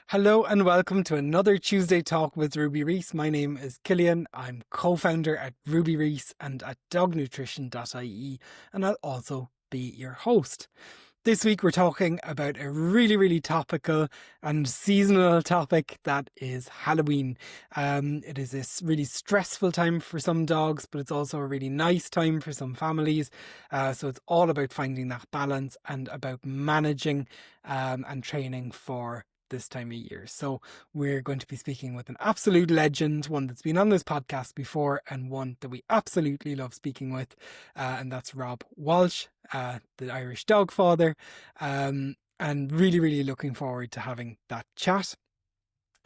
Hello and welcome to another Tuesday Talk with Ruby Reese. My name is Killian. I'm co-founder at Ruby Reese and at dognutrition.ie, and I'll also be your host. This week we're talking about a really topical and seasonal topic that is Halloween. It is this really stressful time for some dogs, but it's also a really nice time for some families. So it's all about finding that balance and about managing and training for this time of year. So we're going to be speaking with an absolute legend, one that's been on this podcast before and one that we absolutely love speaking with. And that's Rob Walsh, the Irish Dogfather. And really looking forward to having that chat.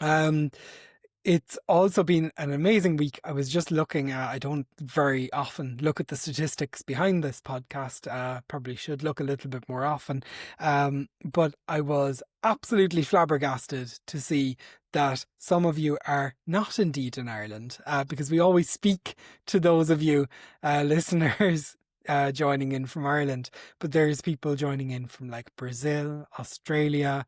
Um, it's also been an amazing week. I was just looking I don't very often look at the statistics behind this podcast. Probably should look a little bit more often. But I was absolutely flabbergasted to see that some of you are not indeed in Ireland, because we always speak to those of you listeners joining in from Ireland, but there's people joining in from like Brazil, Australia,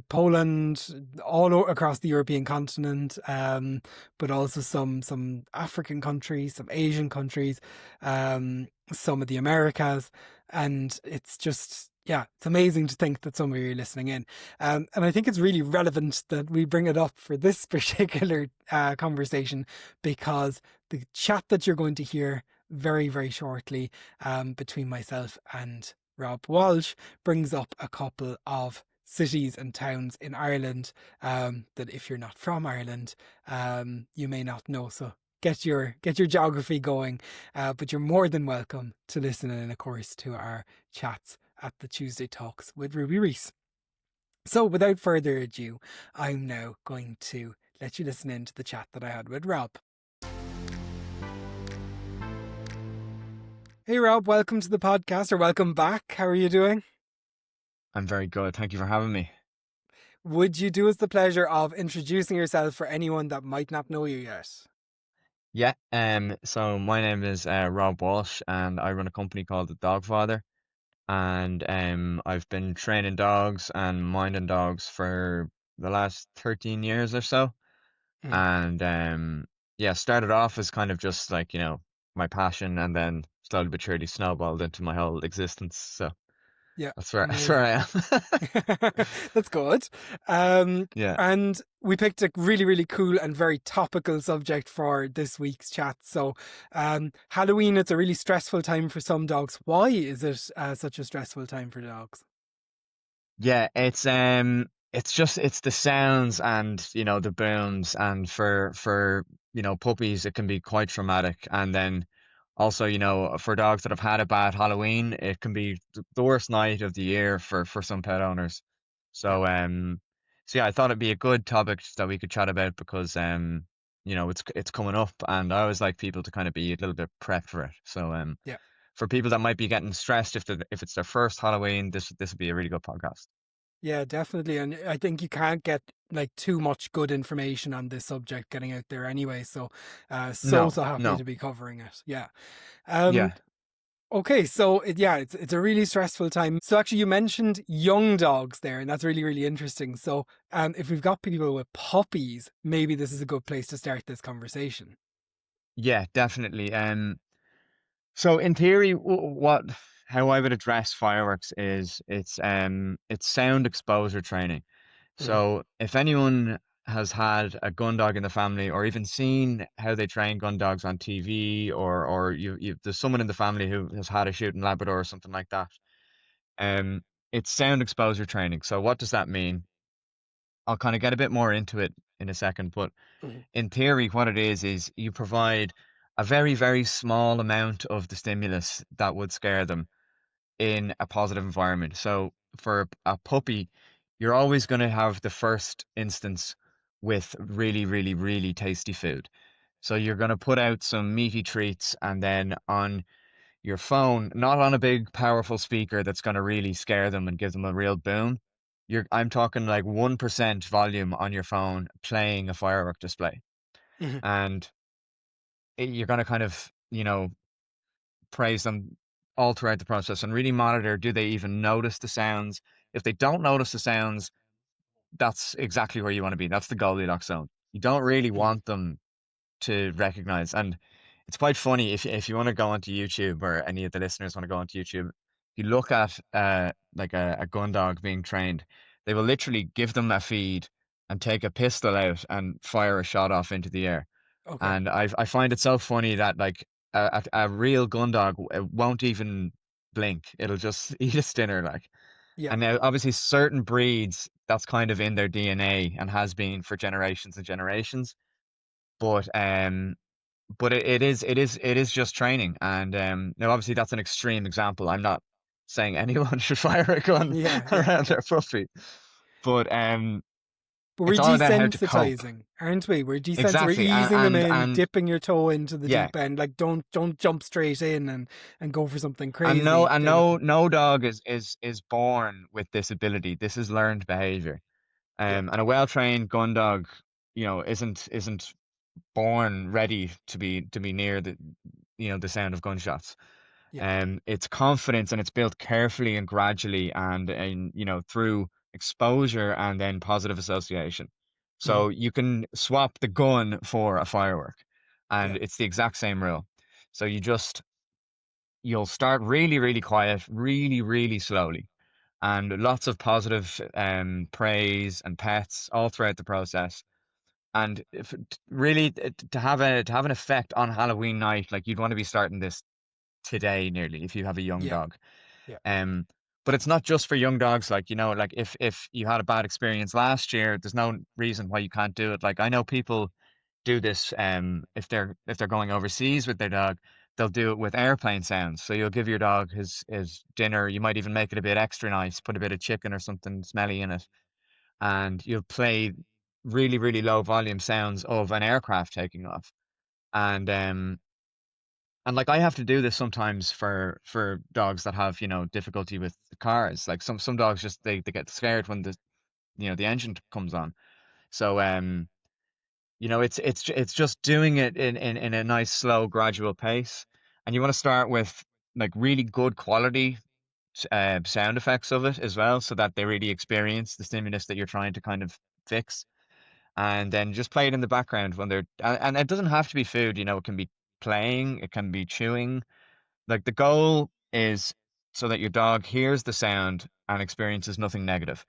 Poland, across the European continent, but also some African countries, some Asian countries, some of the Americas, and it's just. Yeah, it's amazing to think that some of you are listening in. And I think it's really relevant that we bring it up for this particular conversation, because the chat that you're going to hear very shortly between myself and Rob Walsh brings up a couple of cities and towns in Ireland that if you're not from Ireland, you may not know. So get your geography going, but you're more than welcome to listen in, of course, to our chats at the Tuesday Talks with Ruby Reese. So without further ado, I'm now going to let you listen in to the chat that I had with Rob. Hey Rob, welcome to the podcast, or welcome back. How are you doing? I'm very good. Thank you for having me. Would you do us the pleasure of introducing yourself for anyone that might not know you yet? Yeah, so my name is Rob Walsh, and I run a company called the Dogfather, and I've been training dogs and minding dogs for the last 13 years or so. Mhm. And yeah, started off as kind of just like, my passion, and then slowly but surely snowballed into my whole existence. So Yeah, that's where amazing. I am. That's good. Um, Yeah. and we picked a really cool and very topical subject for this week's chat. So, Halloween, it's a really stressful time for some dogs. Why is it such a stressful time for dogs? Yeah, it's the sounds and the booms, and for puppies it can be quite traumatic, and then also for dogs that have had a bad Halloween it can be the worst night of the year for some pet owners. Yeah, So yeah, I thought it'd be a good topic that we could chat about, because it's coming up, and I always like people to kind of be a little bit prepped for it. So yeah. for people that might be getting stressed if it's their first Halloween, this would be a really good podcast. Yeah, definitely. And I think you can't get like too much good information on this subject getting out there anyway. So so No, happy no. to be covering it. Yeah. Um, Yeah. okay, so it's a really stressful time. So actually you mentioned young dogs there, and that's really interesting. So if we've got people with puppies, maybe this is a good place to start this conversation. Yeah, definitely. So in theory, how I would address fireworks is it's sound exposure training. Mhm. So if anyone has had a gun dog in the family, or even seen how they train gun dogs on TV, or there's someone in the family who has had a shooting Labrador or something like that, um, it's sound exposure training. So what does that mean? I'll kind of get a bit more into it in a second, but Mhm. in theory, what it is you provide a very small amount of the stimulus that would scare them in a positive environment. So for a puppy, you're always going to have the first instance with really tasty food. So you're going to put out some meaty treats, and then on your phone, not on a big powerful speaker that's going to really scare them and give them a real boom. I'm talking like 1% volume on your phone playing a firework display. Mhm. And you're going to kind of, praise them all throughout the process, and really monitor, do they even notice the sounds? If they don't notice the sounds, that's exactly where you want to be. That's the Goldilocks zone. You don't really Mhm. want them to recognize. And it's quite funny if you want to go onto YouTube, or any of the listeners want to go onto YouTube, if you look at like a gun dog being trained, they will literally give them a feed and take a pistol out and fire a shot off into the air. Okay. And I find it so funny that like a real gun dog won't even blink. It'll just eat a stinner like. Yeah. And now obviously certain breeds that's kind of in their DNA and has been for generations and generations. But it is just training. And now obviously that's an extreme example. I'm not saying anyone should fire a gun Yeah. Yeah. around Yeah. their puppy, but But we're it's all about how to cope. desensitizing, aren't we? We're Exactly. And easing them in, and dipping your toe into the yeah. deep end. Like don't jump straight in and go for something And no crazy. and Kind of no thing. no dog is born with this ability. This is learned behavior. Yeah. And a well-trained gun dog, isn't born ready to be near the sound of gunshots. Yeah. It's confidence, and it's built carefully and gradually, and through exposure and then positive association. Mhm. So you can swap the gun for a firework, Yeah. and it's the exact same rule. So you'll start really, really quiet, really, really slowly, and lots of positive praise and pets all throughout the process. And if really to have an effect on Halloween night, like you'd want to be starting this today nearly if you have a young Yeah. dog. Yeah. Um, but it's not just for young dogs. Like, like if you had a bad experience last year, there's no reason why you can't do it. Like I know people do this if they're going overseas with their dog, they'll do it with airplane sounds. So you'll give your dog his dinner. You might even make it a bit extra nice, put a bit of chicken or something smelly in it, and you'll play really, really low volume sounds of an aircraft taking off. And and like I have to do this sometimes for dogs that have, difficulty with the cars. Like some dogs just they get scared when the engine comes on. So it's just doing it in a nice, slow, gradual pace. And you want to start with like really good quality sound effects of it as well, so that they really experience the stimulus that you're trying to kind of fix. And then just play it in the background when and it doesn't have to be food, it can be playing, it can be chewing. Like the goal is so that your dog hears the sound and experiences nothing negative.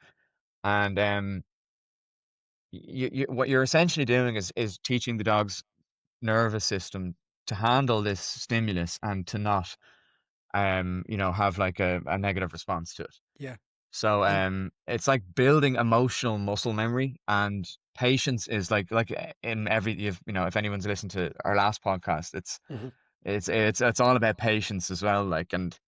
And what you're essentially doing is teaching the dog's nervous system to handle this stimulus and to not have like a negative response to it. Yeah. So And it's like building emotional muscle memory, and patience is like in every if anyone's listened to our last podcast, mhm, it's all about patience as well. Like, and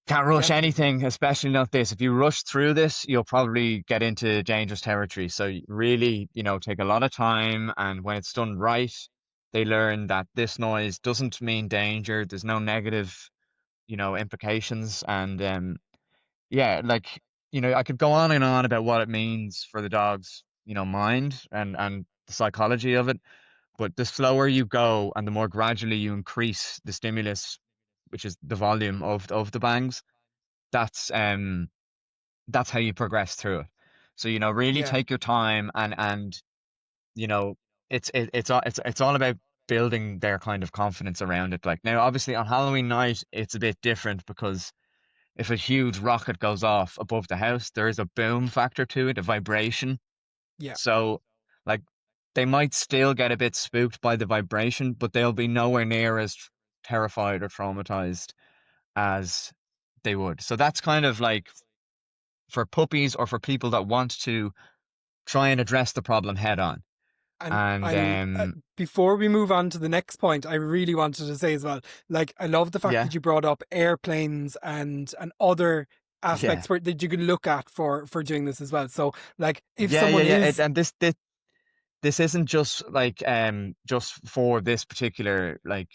can't rush definitely. anything, especially not this. If you rush through this, you'll probably get into dangerous territory. So really, take a lot of time, and when it's done right, they learn that this noise doesn't mean danger. There's no negative, implications. And yeah, like, I could go on and on about what it means for the dog's, mind and the psychology of it. But the slower you go and the more gradually you increase the stimulus, which is the volume of the bangs, that's that's how you progress through it. So, really Yeah. take your time, and you know, it's all about building their kind of confidence around it. Like now, obviously on Halloween night, it's a bit different because if a huge rocket goes off above the house, there is a boom factor to it, a vibration. Yeah. So, like, they might still get a bit spooked by the vibration, but they'll be nowhere near as terrified or traumatized as they would. So that's kind of like for puppies or for people that want to try and address the problem head on. And And before we move on to the next point, I really wanted to say as well, like I love the fact yeah, that you brought up airplanes and other yeah, aspects that you can look at for doing this as well. So like if yeah, yeah, someone yeah. is And this isn't just like just for this particular like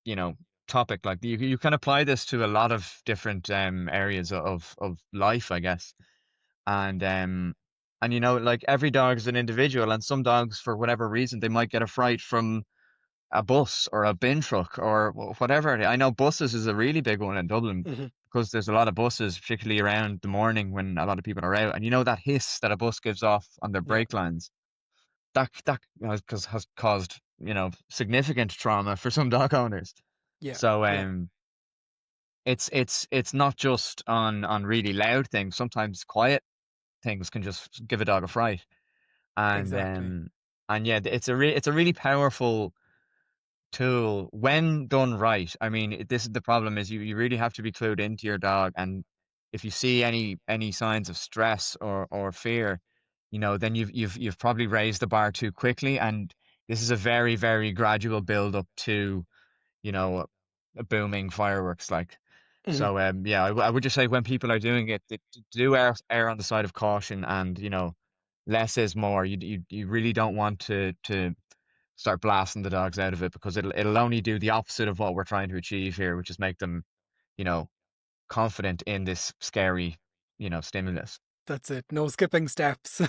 you know topic. Like you can apply this to a lot of different areas of life, I guess. And like every dog is an individual, and some dogs for whatever reason they might get a fright from a bus or a bin truck or whatever. I know buses is a really big one in Dublin. because there's a lot of buses, particularly around the morning when a lot of people are out, and you know that hiss that a bus gives off on their Yeah. brake lines, that has caused, significant trauma for some dog owners. Yeah. So Yeah. it's not just on really loud things. Sometimes quiet things can just give a dog a fright. And Exactly. yeah, it's a really powerful tool when done right. I mean, this is the problem: is you really have to be clued into your dog, and if you see any signs of stress or fear, then you've probably raised the bar too quickly, and this is a very, very gradual build up to, you know a booming fireworks like. Mhm. So yeah, I would just say when people are doing it, do err on the side of caution, and less is more. You really don't want to start blasting the dogs out of it, because it'll only do the opposite of what we're trying to achieve here, which is make them, you know, confident in this scary, stimulus. That's it. No skipping steps.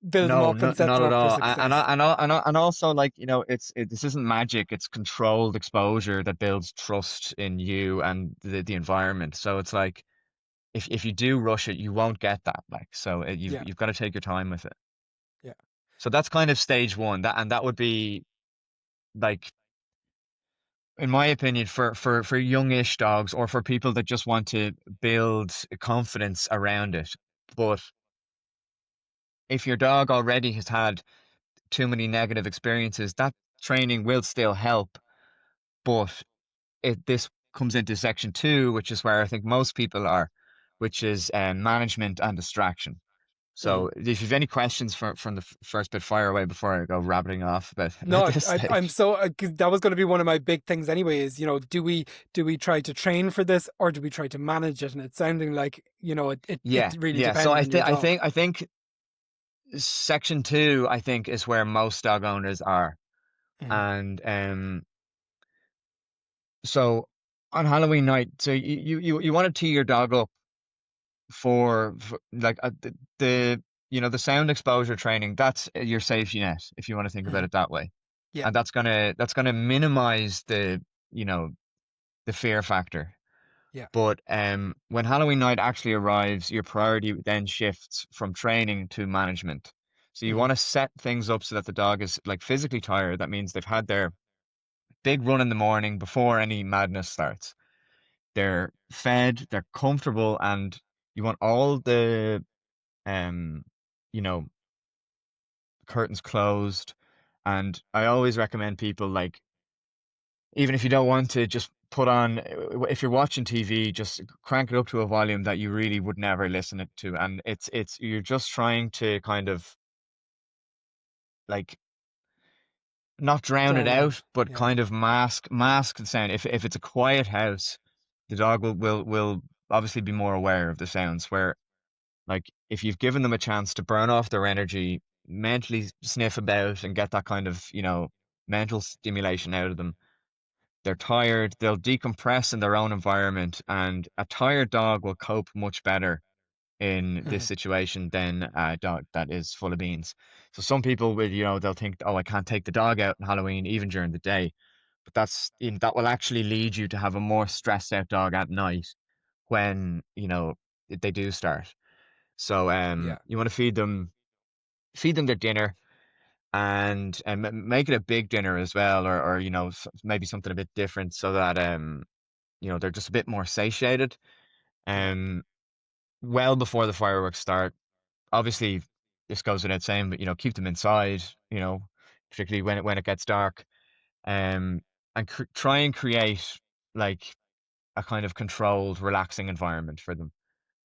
Build them No, up and no, set not them at up for all. success. And also, like, this isn't magic. It's controlled exposure that builds trust in you and the environment. So it's like, if you do rush it, you won't get that. Like, so Yeah. you've got to take your time with it. Yeah. So that's kind of stage one. That would be, like, in my opinion, for youngish dogs, or for people that just want to build confidence around it. But if your dog already has had too many negative experiences, that training will still help. But this comes into section two, which is where I think most people are, which is management and distraction. Mhm. So if you've any questions from the first bit, fire away before I go rabbiting off about No, this I'm stage. so 'cause that was going to be one of my big things anyway. Is do we try to train for this or do we try to manage it? And it's sounding like it Yeah, really yeah. So depends on your dog. I think section two, I think, is where most dog owners are. Mhm. And so on Halloween night, so you want to tee your dog up for like the sound exposure training. That's your safety net, if you want to think about Mhm. it that way. Yeah. And that's gonna minimize you know the fear factor. Yeah. But when Halloween night actually arrives, your priority then shifts from training to management. So you Mhm. want to set things up so that the dog is, like, physically tired. That means they've had their big run in the morning before any madness starts. They're fed, they're comfortable, and you want all the um, you know, curtains closed. And I always recommend people, like, even if you don't want to, just put on, if you're watching TV, just crank it up to a volume that you really would never listen it to. And you're just trying to kind of, like, not drown it Drown out, out. but Yeah. kind of mask the sound. If it's a quiet house, the dog will obviously be more aware of the sounds. Where, like, if you've given them a chance to burn off their energy, mentally sniff about and get that kind of, mental stimulation out of them, they're tired, they'll decompress in their own environment, and a tired dog will cope much better in this Mhm. situation than a dog that is full of beans. So some people will, they'll think, oh, I can't take the dog out on Halloween even during the day. But that will actually lead you to have a more stressed out dog at night when, they do start. So Yeah. you want to feed them their dinner, and make it a big dinner as well, or maybe something a bit different, so that they're just a bit more satiated. Yeah. Um, well before the fireworks start. Obviously, this goes without saying, but keep them inside. Particularly when it gets dark. Um, and try and create, like, a kind of controlled, relaxing environment for them.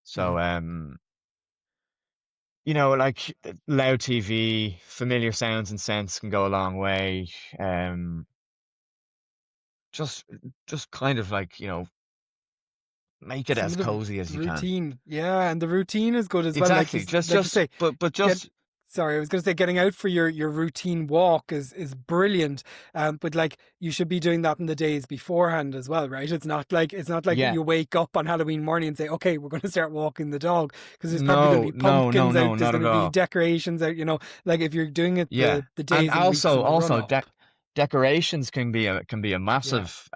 So Mhm. like, loud TV, familiar sounds and scents can go a long way. Um, just just kind of, like, make it Some as of the cozy as you can. routine, yeah, and the routine is good as well. Like Exactly. Just like you just say, but get. just Sorry, I was going to say getting out for your routine walk is brilliant. But like you should be doing that in the days beforehand as well, right? It's not like Yeah. you wake up on Halloween morning and say, okay, we're going to start walking the dog because there's probably going to No, be no, no, pumpkins no, out. There's not going at to be all. decorations out. Like if you're doing it Yeah. the And days and weeks also in the run also up. decorations can be a Yeah, massive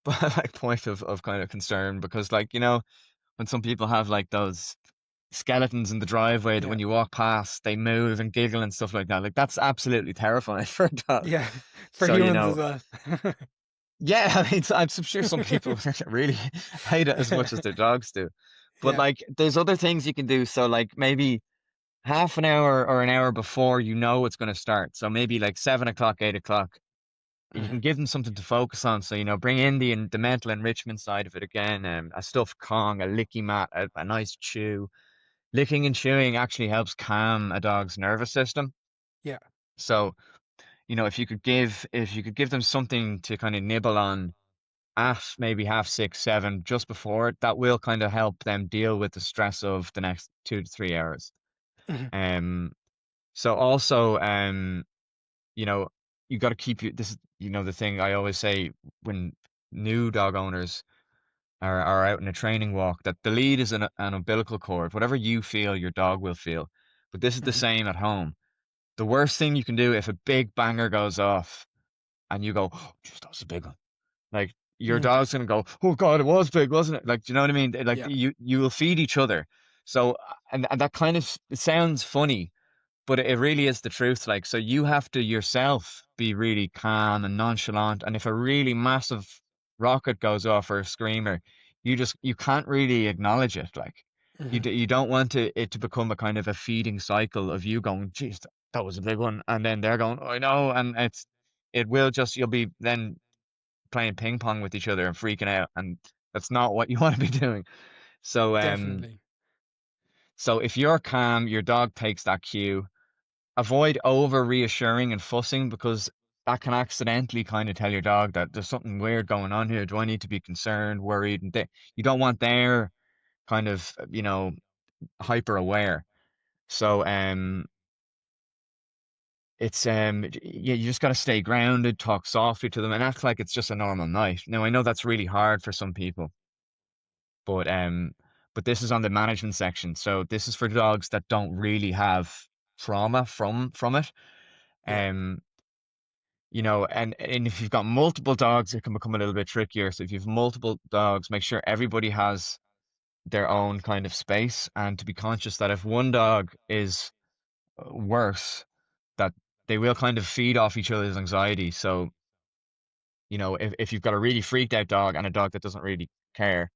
like point of kind of concern because like when some people have like those skeletons in the driveway that Yeah. when you walk past they move and giggle and stuff like that. Like that's absolutely terrifying for a dog. Yeah. For So humans as well. yeah, I mean, I'm sure some people really hate it as much as their dogs do. But Yeah. like, there's other things you can do. So like maybe half an hour or an hour before you know it's going to start. So maybe like 7 o'clock, 8 o'clock. You can Mhm. give them something to focus on. So bring in the mental enrichment side of it again. A stuffed Kong, a licky mat, a nice chew. Licking and chewing actually helps calm a dog's nervous system. Yeah. So if you could give them something to kind of nibble on at maybe half 6, 7, just before, that will kind of help them deal with the stress of the next 2 to 3 hours. Mhm. Um, so also, you know, you got to keep this is, the thing I always say when new dog owners are out in a training walk, that the lead is an umbilical cord. Whatever you feel, your dog will feel. But this is the Mhm. same at home. The worst thing you can do if a big banger goes off and you go, oh, geez, that was a big one. Like your Mhm. dog's gonna go, oh God, it was big, wasn't it? Like, do you know what I mean? Like Yeah. you will feed each other. So and that kind of it sounds funny, but it really is the truth. Like, so you have to yourself be really calm and nonchalant. And if a really massive rocket goes off or a screamer, you can't really acknowledge it. Like Mhm. you don't want it to become a kind of a feeding cycle of you going, geez, that was a big one, and then they're going, oh, I know, and it will just you'll be then playing ping pong with each other and freaking out, and that's not what you want to be doing. So Definitely. so if you're calm, your dog takes that cue. Avoid over reassuring and fussing because that can accidentally kind of tell your dog that there's something weird going on here. Do I need to be concerned, worried? And you don't want their kind of, hyper aware. So it's yeah, you just got to stay grounded, talk softly to them, and act like it's just a normal night. Now I know that's really hard for some people, but this is on the management section. So this is for dogs that don't really have trauma from it. Yeah. Um, and if you've got multiple dogs, it can become a little bit trickier. So if you have multiple dogs, make sure everybody has their own kind of space, and to be conscious that if one dog is worse, that they will kind of feed off each other's anxiety. So if you've got a really freaked out dog and a dog that doesn't really care,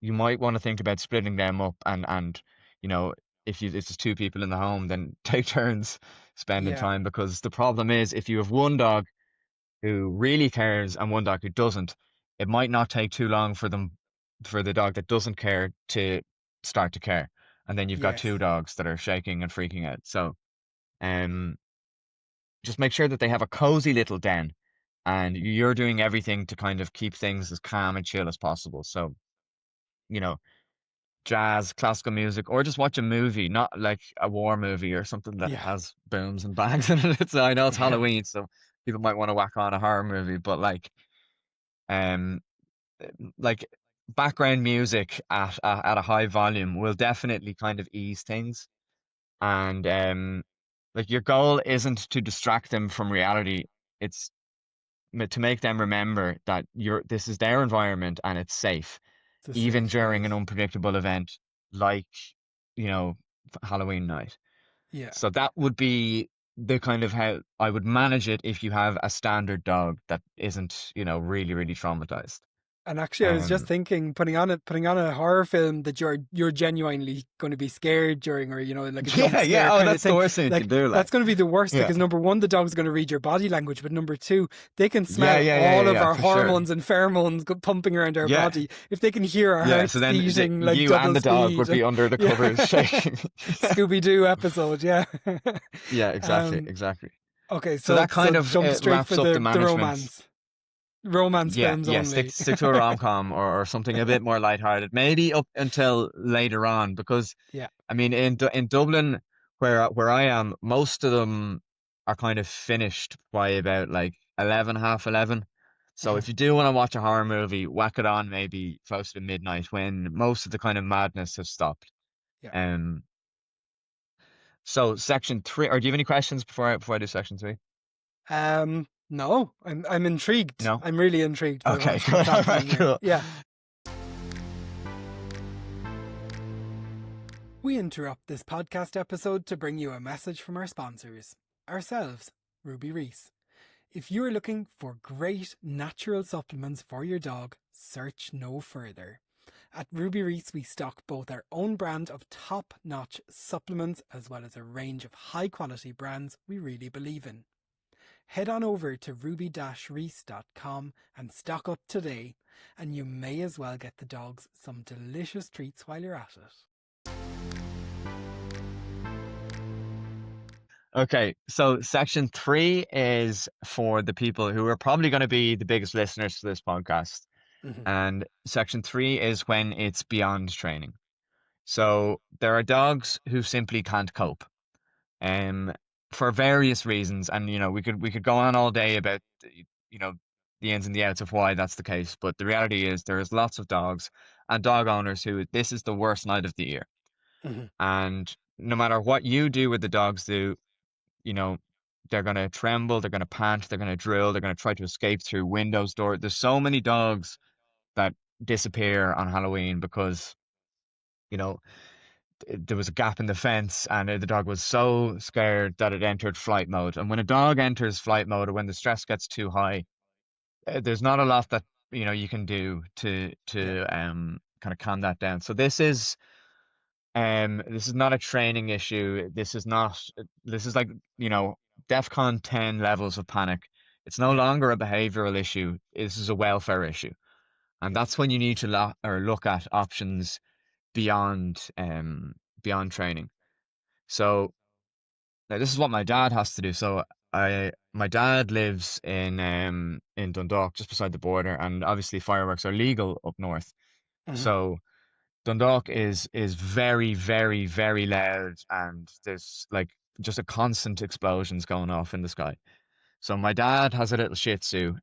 you might want to think about splitting them up and you know if there's two people in the home, then take turns spending Yeah. time, because the problem is if you have one dog who really cares and one dog who doesn't, it might not take too long for the dog that doesn't care to start to care, and then you've got Yes. two dogs that are shaking and freaking out. So um just make sure that they have a cozy little den and you're doing everything to kind of keep things as calm and chill as possible. So, you know, jazz, classical music, or just watch a movie, not like a war movie or something that Yeah. has booms and bangs in it. I know it's Halloween, so people might want to whack on a horror movie, but um, like background music at a high volume will definitely kind of ease things. And like your goal isn't to distract them from reality. It's to make them remember that this is their environment and it's safe, It's a even safe during an space. unpredictable event like, you know, Halloween night. Yeah. So that would be the kind of how I would manage it if you have a standard dog that isn't, really, really traumatized. And actually, I was just Um, thinking, putting on a horror film that you're genuinely going to be scared during, or like a jump yeah, yeah. scare Oh, kind of that's the thing. worst thing you can Like do. that's Like, going to be the worst yeah, because number one, the dog's going to read your body language, but number two, they can yeah, smell yeah, yeah, all yeah, of yeah, our for sure. hormones and pheromones pumping around our Yeah, body. If they can hear our yeah. So hearts then beating like you and double the dog would speed, be under the yeah, covers shaking. Scooby Doo episode, yeah. Yeah, exactly, um, exactly. okay, So so that kind of jump straight wraps for up the the management. romance Yeah, films yeah. Stick only. stick to a rom-com or something a bit more lighthearted, maybe up until later on, because Yeah. I mean in Dublin where I am, most of them are kind of finished by about like 11, half 11. So Mhm. if you do want to watch a horror movie, whack it on maybe close to midnight when most of the kind of madness has stopped. Yeah. Um, so section 3, or do you have any questions before I do section 3? No, I'm intrigued. No? I'm really intrigued by Okay, what's cool. All happening right, here. cool. Yeah. We interrupt this podcast episode to bring you a message from our sponsors, ourselves, Ruby Reese. If you are looking for great natural supplements for your dog, search no further. At Ruby Reese, we stock both our own brand of top-notch supplements as well as a range of high-quality brands we really believe in. Head on over to ruby-reese.com and stock up today, and you may as well get the dogs some delicious treats while you're at it. Okay, so section 3 is for the people who are probably going to be the biggest listeners to this podcast. Mhm. And section 3 is when it's beyond training. So there are dogs who simply can't cope, um, for various reasons. And we could go on all day about you know the ins and the outs of why that's the case. But the reality is there is lots of dogs and dog owners who this is the worst night of the year. Mhm. And no matter what you do with the dogs, you know, they're going to tremble, they're going to pant, they're going to drill, they're going to try to escape through windows, door. There's so many dogs that disappear on Halloween because, you know, there was a gap in the fence and the dog was so scared that it entered flight mode. And when a dog enters flight mode or when the stress gets too high, there's not a lot that, you can do to Yeah. kind of calm that down. So this is not a training issue. This is like, DEFCON 10 levels of panic. It's no Yeah. longer a behavioral issue. This is a welfare issue. And Yeah. that's when you need to look at options beyond beyond training. So now this is what my dad has to do. So my dad lives in Dundalk, just beside the border, and obviously fireworks are legal up north. Mhm. So Dundalk is very, very, very loud, and there's like just a constant explosions going off in the sky. So my dad has a little Shih Tzu,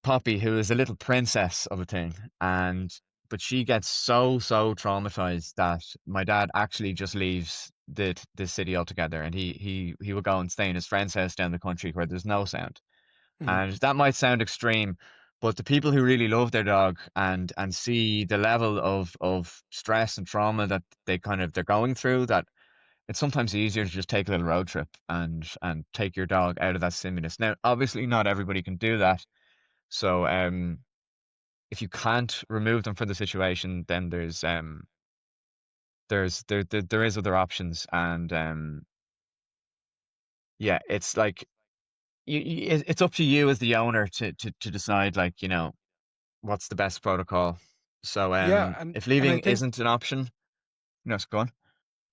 Poppy, who is a little princess of a thing, and but she gets so traumatized that my dad actually just leaves the city altogether, and he will go and stay in his friend's house down the country where there's no sound. Mhm. And that might sound extreme, but the people who really love their dog and see the level of stress and trauma that they're going through, that it's sometimes easier to just take a little road trip and take your dog out of that stimulus. Now, obviously, not everybody can do that. So, if you can't remove them from the situation, then there is other options, and yeah, it's like it's up to you as the owner to decide, like, what's the best protocol. So, Yeah. And if and leaving I think isn't an option, no, it's gone.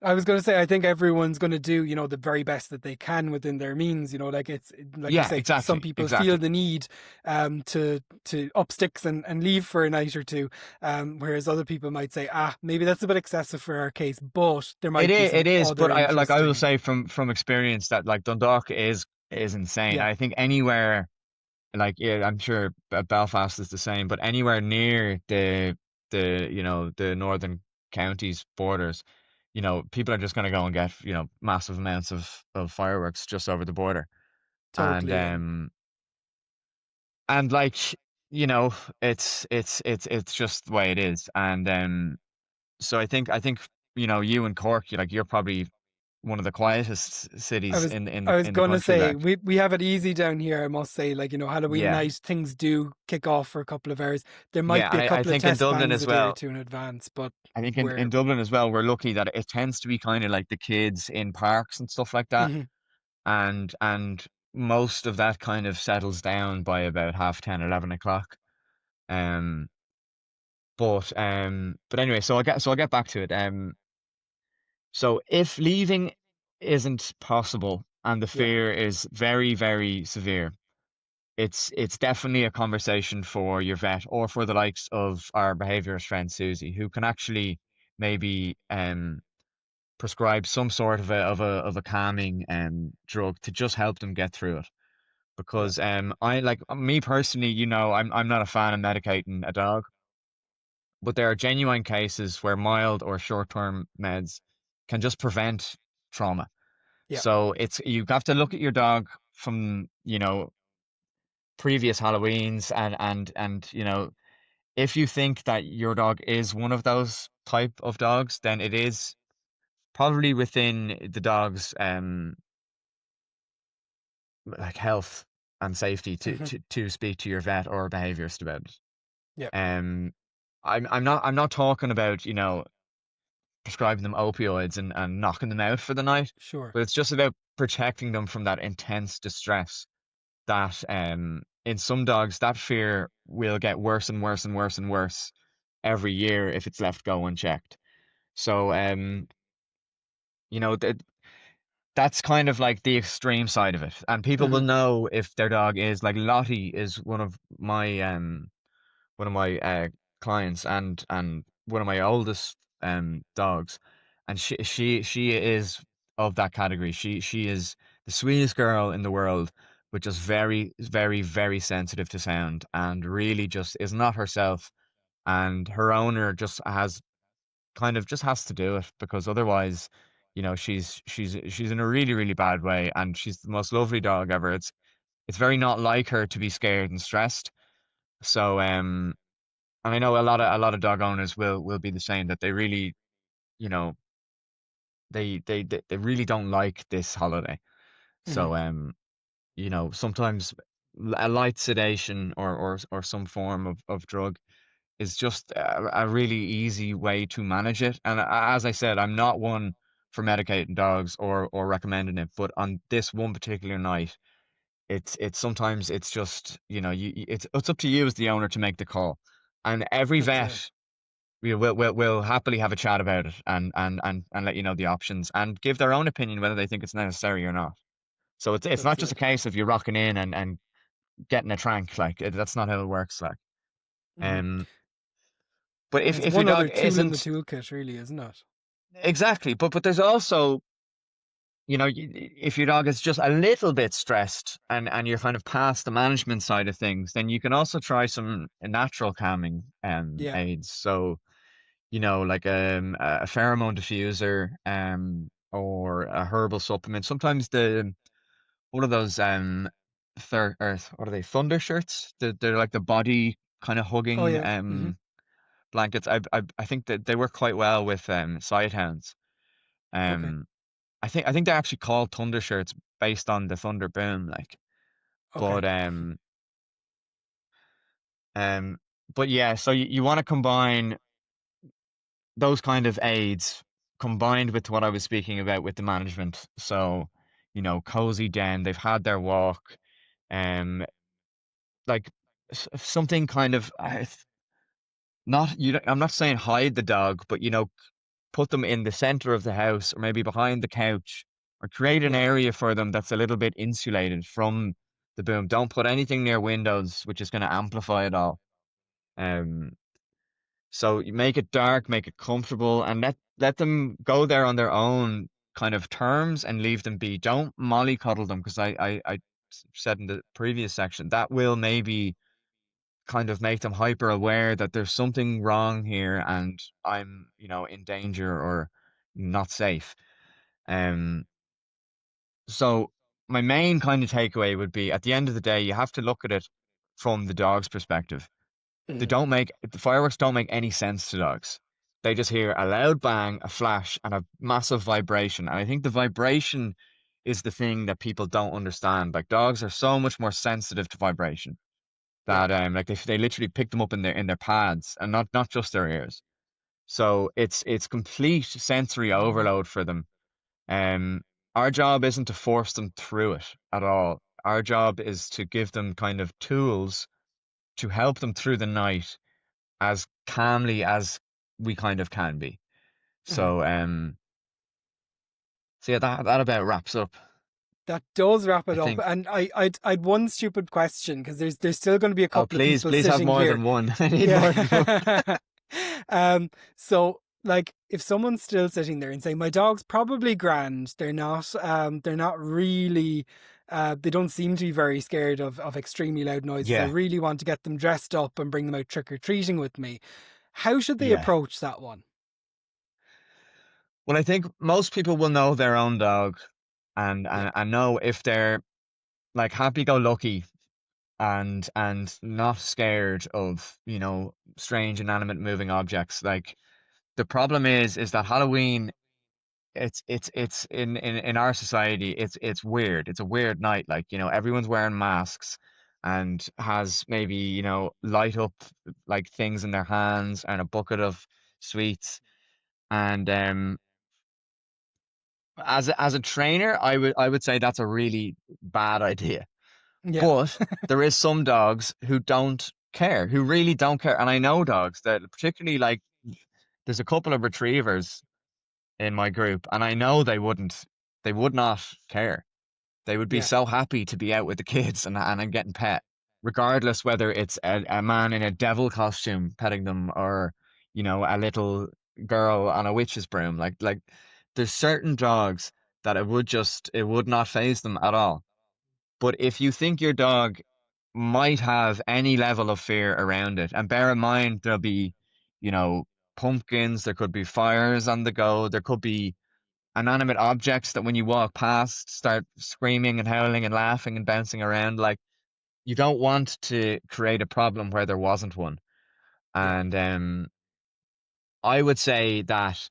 I was going to say, I think everyone's going to do, the very best that they can within their means. Like like you Yeah, say, some exactly, people feel exactly. the need to up sticks and leave for a night or two, whereas other people might say, maybe that's a bit excessive for our case, but there might be some It is, other but I will interesting. say from experience that, like, Dundalk is insane. Yeah. I think anywhere, like, yeah, I'm sure Belfast is the same, but anywhere near the northern counties borders, people are just going to go and get, massive amounts of fireworks just over the border. And Totally. like, you know it's just the way it is. And so I think you and Cork, you're probably one of the quietest I cities was in I was in the gonna country, say like. we have it easy down here, I must say. Like, Halloween Yeah, night, things do kick off for a couple of hours. There might yeah, be and a I couple of think in test Dublin bangs as a day or well. two in advance, but I think in we're Dublin as well, we're lucky that it tends to be kind of like the kids in parks and stuff like that. Mhm. And most of that kind of settles down by about half 10, 11 o'clock. Um, but anyway, so I'll get back to it. So if leaving isn't possible and the Yeah, fear is very, very severe, it's definitely a conversation for your vet or for the likes of our behaviorist friend Susie, who can actually maybe prescribe some sort of a calming drug to just help them get through it. yeah, Because I, like, me personally, I'm not a fan of medicating a dog, but there are genuine cases where mild or short-term meds can just prevent trauma. yeah. So you have to look at your dog from, previous Halloweens, and if you think that your dog is one of those type of dogs, then it is probably within the dog's like health and safety to Hmm. to to speak to your vet or a behaviorist about it. Yeah, Um, I'm not talking about, prescribing them opioids and knocking them out for the night, sure. but it's just about protecting them from that intense distress that in some dogs that fear will get worse and worse and worse and worse every year if it's left go unchecked. So that that's kind of like the extreme side of it. And people will Hmm. know if their dog is like Lottie is one of my clients and one of my oldest dogs, and she is of that category. She is the sweetest girl in the world, but just very very very sensitive to sound and really just is not herself. And her owner just has to do it because otherwise, she's in a really really bad way, and she's the most lovely dog ever. It's very not like her to be scared and stressed. So and I know a lot of dog owners will be the same, that they really, you know, they really don't like this holiday. Hmm. So sometimes a light sedation or some form of drug is just a really easy way to manage it. And as I said, I'm not one for medicating dogs or recommending it, but on this one particular night, it's sometimes it's just, it's up to you as the owner to make the call. And every That's it. vet we'll happily have a chat about it and let you know the options and give their own opinion whether they think it's necessary or not. So it's not That's just a it. case of you rocking in and getting a trank. Like that's not how it works. Like, Hmm. um, but And if it's if your one other dog tool in the isn't toolkit, really, isn't it? exactly, but there's also, if your dog is just a little bit stressed and you're kind of past the management side of things, then you can also try some natural calming Yeah. aids. So like a pheromone diffuser, or a herbal supplement. Sometimes the one of those or what are they, thunder shirts? They're like the body kind of Oh hugging yeah. Hmm. blankets. I think that they work quite well with sighthounds. Okay. Um, I think they're actually called thunder shirts based on the thunder boom, like. Okay. But um, but yeah, so you want to combine those kind of aids combined with what I was speaking about with the management. So, cozy den, they've had their walk, um, like something kind of not I'm not saying hide the dog, but put them in the center of the house or maybe behind the couch, or create an Yeah. area for them that's a little bit insulated from the boom. Don't put anything near windows, which is going to amplify it all. Um, So you make it dark, make it comfortable, and let them go there on their own kind of terms and leave them be. Don't mollycoddle them, because I said in the previous section that will maybe kind of make them hyper aware that there's something wrong here and I'm, in danger or not safe. Um, so my main kind of takeaway would be, at the end of the day, you have to look at it from the dog's perspective. Hmm. The fireworks don't make any sense to dogs. They just hear a loud bang, a flash, and a massive vibration. And I think the vibration is the thing that people don't understand. Like, dogs are so much more sensitive to vibration Yeah. that like they literally pick them up in their pads and not just their ears. So it's complete sensory overload for them. Um, our job isn't to force them through it at all. Our job is to give them kind of tools to help them through the night as calmly as we kind of can be. Hmm. So yeah, that about wraps up, That does wrap I it up. think. And I'd one stupid question, because there's still going to be a Oh, couple of please, people please have sitting more here. than one. I need more than one. Yeah. So like, if someone's still sitting there and saying my dog's probably grand, they're not really, they don't seem to be very scared of extremely loud noises. I Yeah, really want to get them dressed up and bring them out trick or treating with me. How should they yeah. approach that one? Well, I think most people will know their own dog, and Yeah. and, and know if they're like happy-go-lucky and not scared of, strange inanimate moving objects. Like the problem is that Halloween, it's in our society, it's weird. It's a weird night. Like, everyone's wearing masks and has maybe, light up like things in their hands and a bucket of sweets. And as a trainer, I would say that's a really bad idea. Yeah, But there is some dogs who don't care, who really don't care. And I know dogs that particularly like there's a couple of retrievers in my group, and I know they would not care. They would be yeah, so happy to be out with the kids and getting pet, regardless whether it's a man in a devil costume petting them or, a little girl on a witch's broom. Like there's certain dogs that it would not phase them at all. But if you think your dog might have any level of fear around it, and bear in mind there'll be, you know, pumpkins, there could be fires on the go, there could be inanimate objects that when you walk past start screaming and howling and laughing and bouncing around. Like you don't want to create a problem where there wasn't one. yeah, And I would say that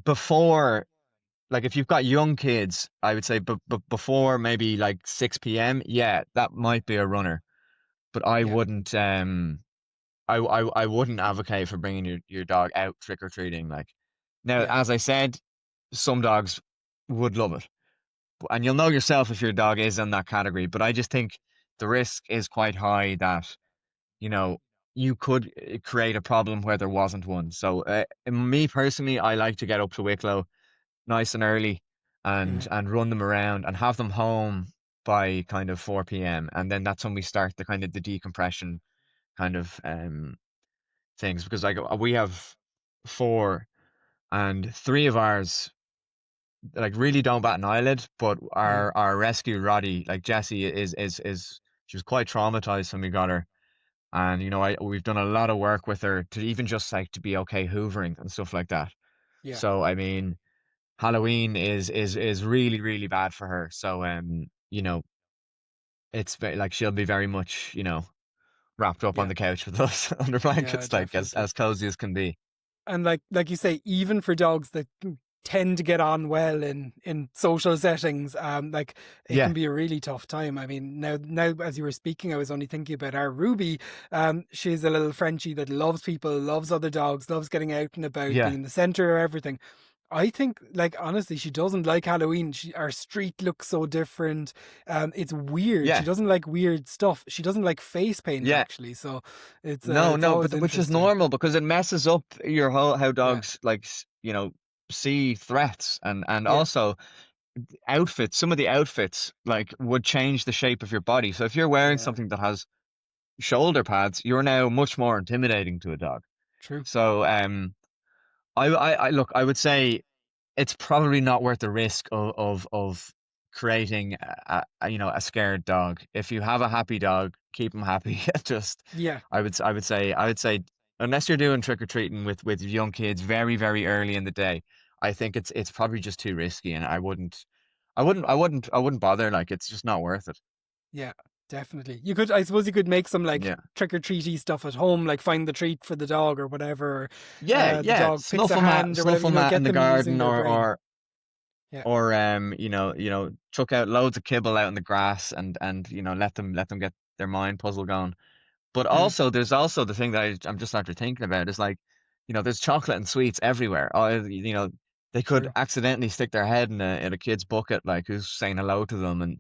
before, like if you've got young kids, I would say before maybe like 6 p.m., yeah, that might be a runner. But I yeah, wouldn't I wouldn't advocate for bringing your dog out trick or treating. Like now, yeah, as I said, some dogs would love it, and you'll know yourself if your dog is in that category. But I just think the risk is quite high that you know you could create a problem where there wasn't one. So, me personally, I like to get up to Wicklow nice and early and mhm, and run them around and have them home by kind of 4 p.m. And then that's when we start the kind of the decompression kind of things, because like we have four and three of ours like really don't bat an eyelid, but mhm, our rescue Roddy, like Jessie, is she was quite traumatized when we got her. And we've done a lot of work with her to even just like to be okay hoovering and stuff like that. yeah, So I mean, Halloween is really really bad for her. So it's like she'll be very much wrapped up on yeah, the couch with us under yeah, blankets, like as definitely. as cozy as can be. And like you say, even for dogs that tend to get on well in social settings, like it can Yeah, be a really tough time. I mean, now as you were speaking, I was only thinking about our Ruby. She's a little Frenchie that loves people, loves other dogs, loves getting out and about, being yeah, in the center of everything. I think, like, honestly, she doesn't like Halloween. Our street looks so different. It's weird. She yeah, doesn't like weird stuff. She doesn't like face paint, yeah. actually. So No, it's no, always but which is interesting. normal because it messes up your whole how Yeah, dogs like see threats, and yeah, also outfits. Some of the outfits like would change the shape of your body. So if you're wearing yeah. something that has shoulder pads, you're now much more intimidating to a dog. True. So I look, I would say it's probably not worth the risk of creating a scared dog. If you have a happy dog, keep him happy. Just Yeah, I would say unless you're doing trick or treating with young kids very early in the day, I think it's probably just too risky, and I wouldn't bother. Like it's just not worth it. yeah, definitely. I suppose you could make some like Yeah. trick or treaty stuff at home, like find the treat for the dog or whatever. Or, Yeah, the yeah, dog picks a snuffle mat, hand or whatever. snuffle mat in Get the them using garden, their or brain. or Yeah. or chuck out loads of kibble out in the grass and let them get their mind puzzle going. But Mhm. also, there's also the thing that I'm just after thinking about is like, there's chocolate and sweets everywhere. They could True. accidentally stick their head in a kid's bucket, like who's saying hello to them, and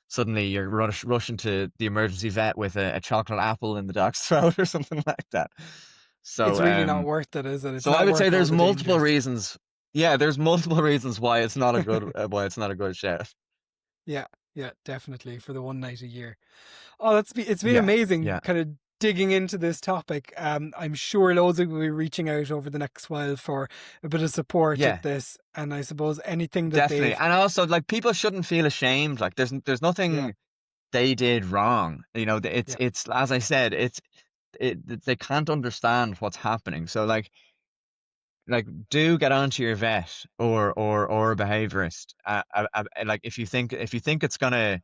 suddenly you're rushing to the emergency vet with a chocolate apple in the dog's throat or something like that. It's So, really not worth it, is it? It's so I not would say worth all there's the multiple dangers. reasons. Yeah, there's multiple reasons why it's not a good shout. Yeah, yeah, definitely for the one night a year. Oh, it's been Yeah, amazing yeah, kind of digging into this topic. I'm sure loads of people will be reaching out over the next while for a bit of support with yeah, this. And I suppose anything that definitely. they've And also, like, people shouldn't feel ashamed. Like, there's yeah, nothing they did wrong. yeah, It's as I said, they can't understand what's happening. So like do get onto your vet or a behaviorist. Like if you think it's gonna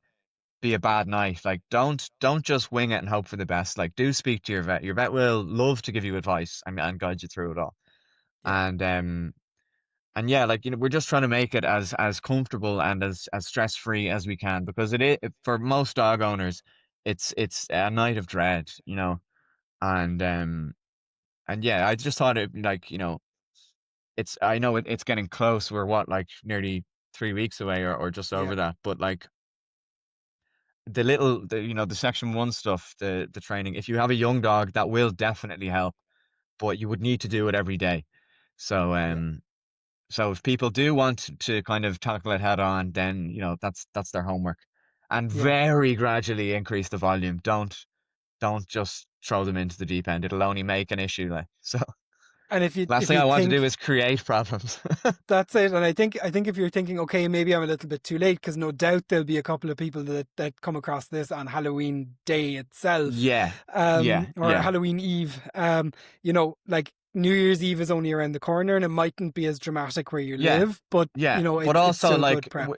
be a bad night. Like, don't just wing it and hope for the best. Like, do speak to your vet. Your vet will love to give you advice and guide you through it all. Yeah. And yeah, like, we're just trying to make it as comfortable and as stress free as we can, because it is, for most dog owners, it's a night of dread, and and yeah, I just thought it, like, I know it's getting close. We're what, like nearly 3 weeks away, or just Yeah. over that. But like the section one stuff, the training, if you have a young dog, that will definitely help, but you would need to do it every day. So Yeah. so if people do want to kind of tackle it head on, then that's their homework, and Yeah. very gradually increase the volume. Don't just throw them into the deep end. It'll only make an issue. Like, so And last if thing you I want to do think is create problems. that's it, and I think if you're thinking, okay, maybe I'm a little bit too late, because no doubt there'll be a couple of people that come across this on Halloween Day itself, Yeah, yeah, or yeah, Halloween Eve. Like New Year's Eve is only around the corner, and it mightn't be as dramatic where you yeah, live, but yeah. But it's also, still like, good prep.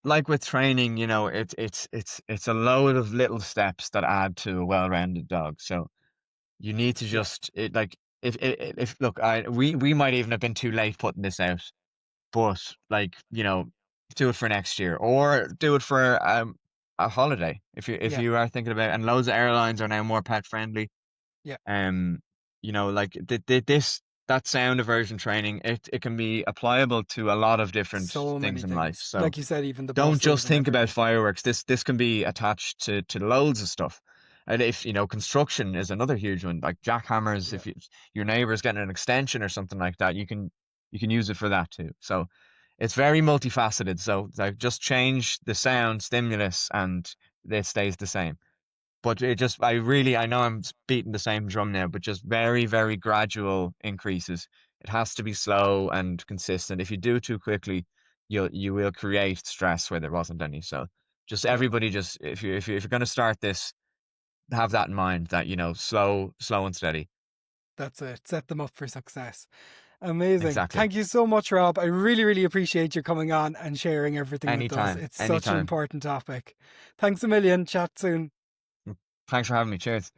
like with training, it's a load of little steps that add to a well-rounded dog. So you need to Yeah. just, like, if look, we might even have been too late putting this out, but, like, do it for next year, or do it for a holiday, if Yeah. you are thinking about. And loads of airlines are now more pet friendly. Yeah. Um, like, that sound aversion training, it can be applicable to a lot of different So many things in life. things, So like you said, even the don't buses just and think about everything. fireworks. This can be attached to loads of stuff. And if construction is another huge one, like jackhammers. Yeah. If your neighbor's getting an extension or something like that, you can use it for that too. So it's very multifaceted. So, like, just change the sound stimulus and it stays the same. But I know I'm beating the same drum now, but just very, very gradual increases. It has to be slow and consistent. If you do too quickly, you will create stress where there wasn't any. So just Yeah. everybody, just if you're going to start this, have that in mind, that, slow and steady. That's it. Set them up for success. Amazing. Exactly. Thank you so much, Rob. I really, really appreciate you coming on and sharing everything with us. Anytime, It's such an anytime. important topic. Thanks a million. Chat soon. Thanks for having me. Cheers.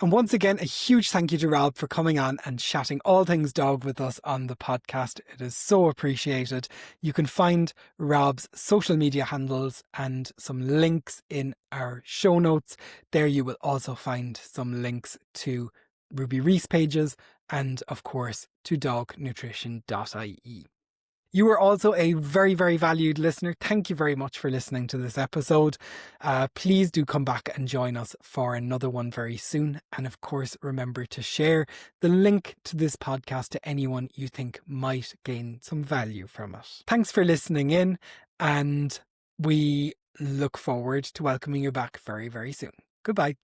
And once again, a huge thank you to Rob for coming on and chatting all things dog with us on the podcast. It is so appreciated. You can find Rob's social media handles and some links in our show notes. There you will also find some links to Ruby Reese pages and, of course, to dognutrition.ie. You are also a very, very valued listener. Thank you very much for listening to this episode. Please do come back and join us for another one very soon. And of course, remember to share the link to this podcast to anyone you think might gain some value from it. Thanks for listening in, and we look forward to welcoming you back very, very soon. Goodbye.